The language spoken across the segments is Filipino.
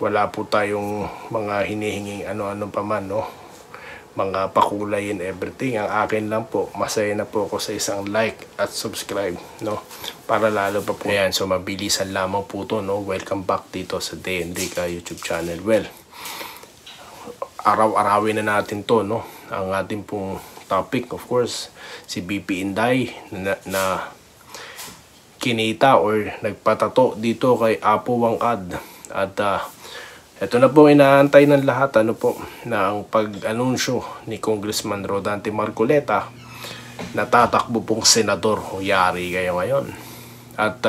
Wala po tayong mga hinihinging ano-ano pa man, no? Mga pakulay and everything. Ang akin lang po, masaya na po ako sa isang like at subscribe, no? Para lalo pa po. Ayan, so mabilisan lamang po to, no? Welcome back dito sa Day and Rica YouTube channel. Well, araw-arawin na natin to, no? Ang ating pong topic, of course, si BP Inday na kinita or nagpatato dito kay Apo Wangad. At ito na po inaantay ng lahat, ano po, na ang pag-anunsyo ni Congressman Rodante Marcoleta na tatakbo pong senador. O yari kayo ngayon. At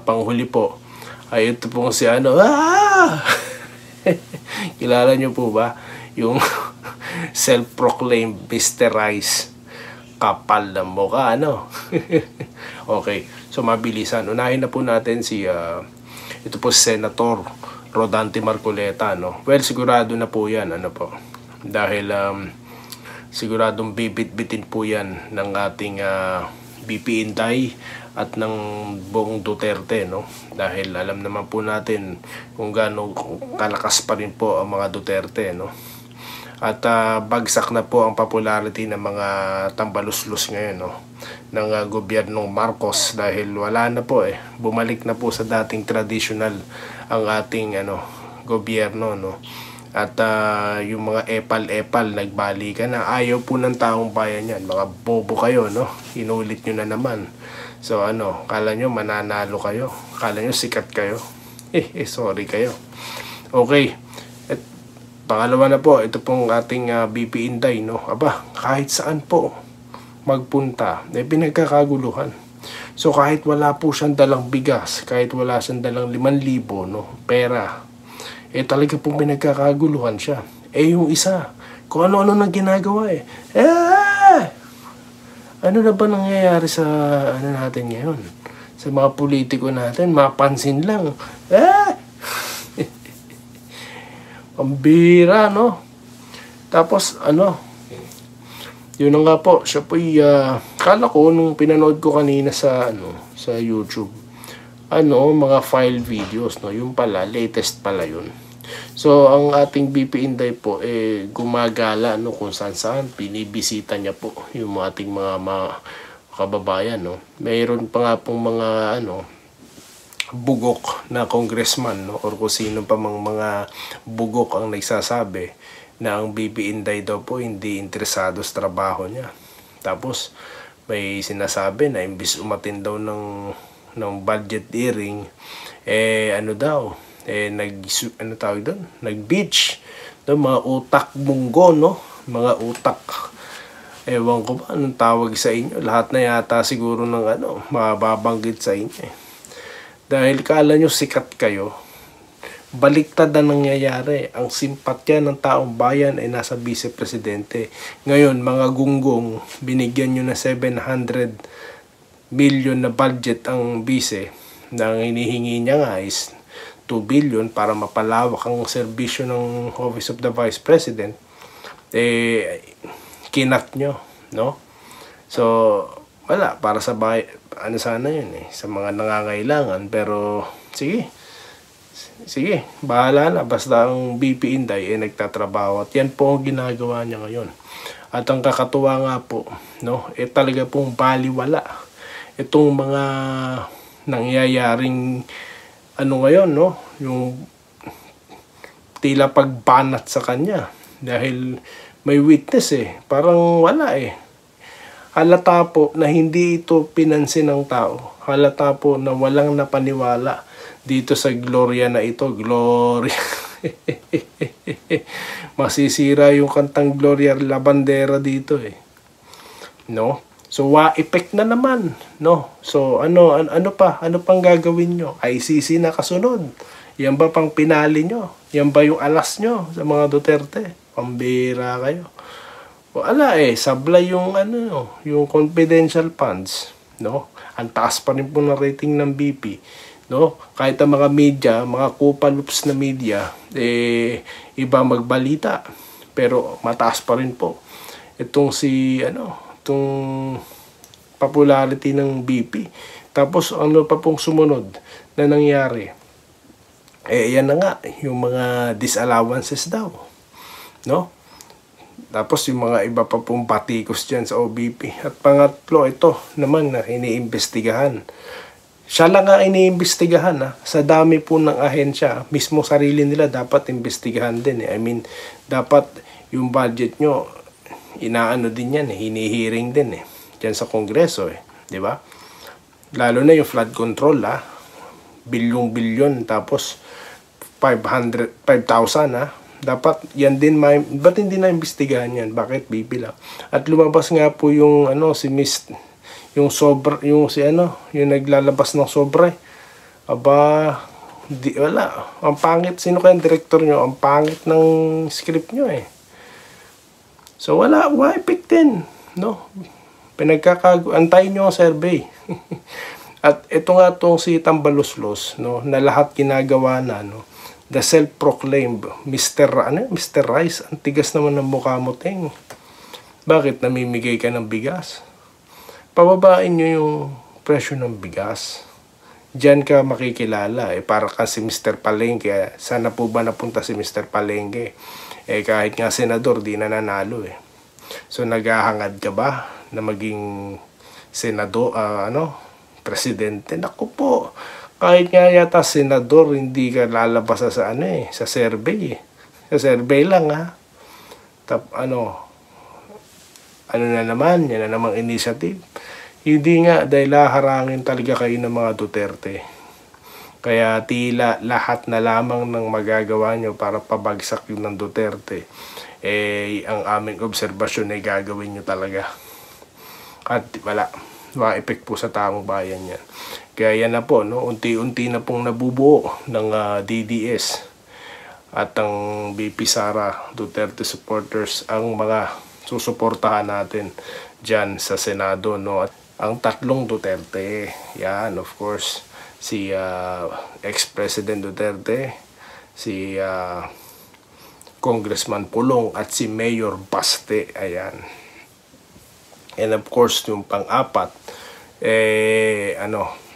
panghuli po ay ito pong si kilala nyo po ba yung self-proclaimed Mr. Rice? Kapal ng mukha, ano? Okay, so mabilisan. Unahin na po natin si ito po Senator Rodante Marcoleta, no? Well, sigurado na po yan, ano po, dahil siguradong bibit-bitin po yan ng ating BP Inday at ng buong Duterte, no? Dahil alam naman po natin kung gaano kalakas pa rin po ang mga Duterte, no? At bagsak na po ang popularity ng mga tambaluslos ngayon, no? Ng gobyernong Marcos, dahil wala na po bumalik na po sa dating traditional ang ating gobyerno, no? At yung mga epal-epal nagbalikan na, ayaw po ng taong bayan yan. Mga bobo kayo, no? Inulit nyo na naman. So kala nyo mananalo kayo, kala nyo sikat kayo, sorry kayo. Okay, at pangalawa na po, ito pong ating BP Inday, no? Aba, kahit saan po magpunta, pinagkakaguluhan. So kahit wala po siyang dalang bigas, kahit wala siyang dalang 5,000, no, pera, talaga pong pinagkakaguluhan siya. Yung isa, kung ano-ano nang ginagawa ano na ba nangyayari sa natin ngayon? Sa mga politiko natin, mapansin lang. Pambira, no? Tapos yun na nga po, siya po kala ko nung pinanood ko kanina sa sa YouTube, mga file videos, no? Yung pala, latest pala yun. So ang ating BP Inday po gumagala, no, kung saan binibisita niya po yung ating mga kababayan, no? Mayroon pa nga pong mga bugok na congressman, no, or kung sino pa mga bugok ang nagsasabi na ang BP Inday daw po hindi interesado sa trabaho niya. Tapos may sinasabi na imbis umatin daw ng budget hearing, nag-beach daw, mga utak munggo, no? Mga utak, ewan ko ba anong tawag sa inyo, lahat na yata siguro ng mababanggit sa inyo dahil kala nyo sikat kayo. Baliktad na nangyayari. Ang simpatya ng taong bayan ay nasa Vice Presidente. Ngayon, mga gunggong, binigyan nyo na 700 million na budget ang Vice. Na hinihingi niya nga is 2 billion para mapalawak ang serbisyo ng Office of the Vice President. Kinat nyo, no? So, wala. Para sa sana yun sa mga nangangailangan. Pero, sige, bahala na. Basta ang BP Inday nagtatrabaho. At yan po ang ginagawa niya ngayon. At ang kakatuwa nga po, no, talaga pong baliwala itong mga nangyayaring ngayon, no, yung tila pagbanat sa kanya. Dahil may witness parang wala halata po na hindi ito pinansin ng tao. Halata po na walang napaniwala dito sa Gloria na ito. Gloria. Masisira yung kantang Gloria La Bandera dito no? So effect na naman, no? So ano pang gagawin nyo? ICC na kasunod. Yan ba pang pinali nyo? Yan ba yung alas nyo sa mga Duterte? Pambira kayo. Wala sablay yung yung confidential funds, no? Ang taas pa rin po ng rating ng BP, no? Kahit ang mga media, mga kupaloops na media, iba magbalita, pero mataas pa rin po itong itong popularity ng BP. Tapos pa pong sumunod na nangyari? Yan na nga, yung mga disallowances daw, no? Tapos yung mga iba pa pong patikos dyan sa OBP. At pangatlo, ito naman na iniimbestigahan. Siya lang nga iniimbestigahan, ha? Sa dami po ng ahensya, mismo sarili nila dapat imbestigahan din, eh. I mean, dapat yung budget nyo, inaano din yan, eh. Hinihearing din, eh. Dyan sa Kongreso, eh. Diba? Lalo na yung flood control, ha? Bilyong-bilyon, tapos 5,000, ha? Dapat yan din, ba't hindi na imbestigahan yan? Bakit BP lang? At lumabas nga po yung si Miss, yung sobra, yung yung naglalabas ng sobre. Aba, wala. Ang pangit, sino kayang director nyo? Ang pangit ng script nyo, eh. So wala pick din, no? Antayin nyo ang survey. At ito nga tong si Tambaloslos, no, na lahat ginagawa na, no, the self-proclaimed Mr. Rice, ang tigas naman ng mukha mo, Teng. Bakit namimigay ka ng bigas? Pababain nyo yung presyo ng bigas. Diyan ka makikilala, eh, para ka si Mr. Palengke. Sana po ba napunta si Mr. Palengke? Eh, kahit nga senador, di na nanalo, eh. So, naghahangad ka ba na maging senador, presidente? Naku po, kahit nga yata senador, hindi ka lalabas sa sa survey, eh. Sa survey lang, ha. Na naman, yan na namang initiative. Hindi nga, dahil haharangin talaga kayo ng mga Duterte. Kaya tila lahat na lamang ng magagawa nyo para pabagsak yun ng Duterte, eh, ang aming obserbasyon ay gagawin nyo talaga. At wala effect po sa taong bayan yan. Kaya yan na po, no? Unti-unti na pong nabubuo ng DDS at ang BP Sara Duterte supporters ang mga susuportahan natin dyan sa Senado, no? At ang tatlong Duterte, yan, of course, si ex-President Duterte, si Congressman Pulong, at si Mayor Baste, ayan. And of course, yung pang-apat,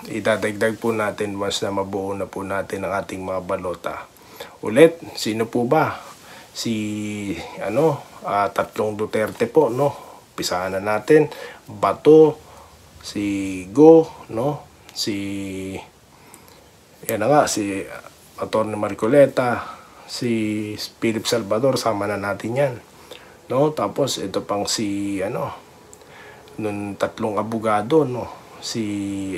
idadagdag po natin once na mabuo na po natin ang ating mga balota. Ulit, sino po ba? Si, tatlong Duterte po, no? Pisahan na natin. Bato, si Go, no? Si Atty. Marcoleta, si Philip Salvador, sama na natin yan, no? Tapos ito pang si nung tatlong abogado, no, si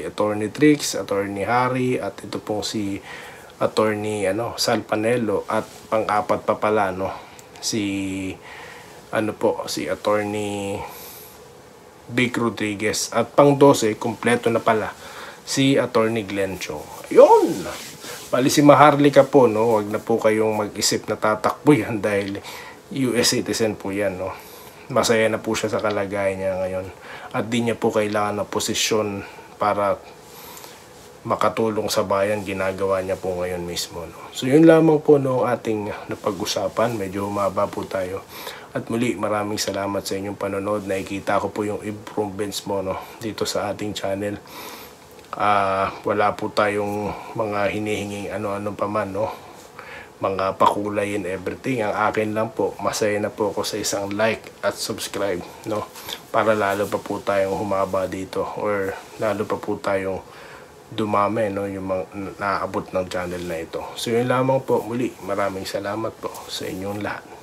Attorney Trix, Attorney Harry, at ito pong si Attorney Sal Panelo, at pang-apat pa pala, no, si si Attorney Vic Rodriguez, at pang-12 kompleto na pala si Attorney Glenn Chong. Ayun, bali si Maharlika po, no, wag na po kayong mag-isip na tatakbo yan dahil US citizen po yan, no. Masaya na po siya sa kalagayan niya ngayon at di niya po kailangan ng posisyon para makatulong sa bayan. Ginagawa niya po ngayon mismo, no. So yun lamang po, no, ating napag-usapan. Medyo humaba po tayo. At muli, maraming salamat sa inyong panonood. Nakikita ko po yung improvements mo, no, dito sa ating channel. Wala po tayong mga hinihinging ano-ano pa man, no, mga pakulay and everything. Ang akin lang po, masaya na po ako sa isang like at subscribe, no, para lalo pa po tayong humaba dito, or lalo pa po tayong dumami, no, yung naabot ng channel na ito. So yun lamang po, muli maraming salamat po sa inyong lahat.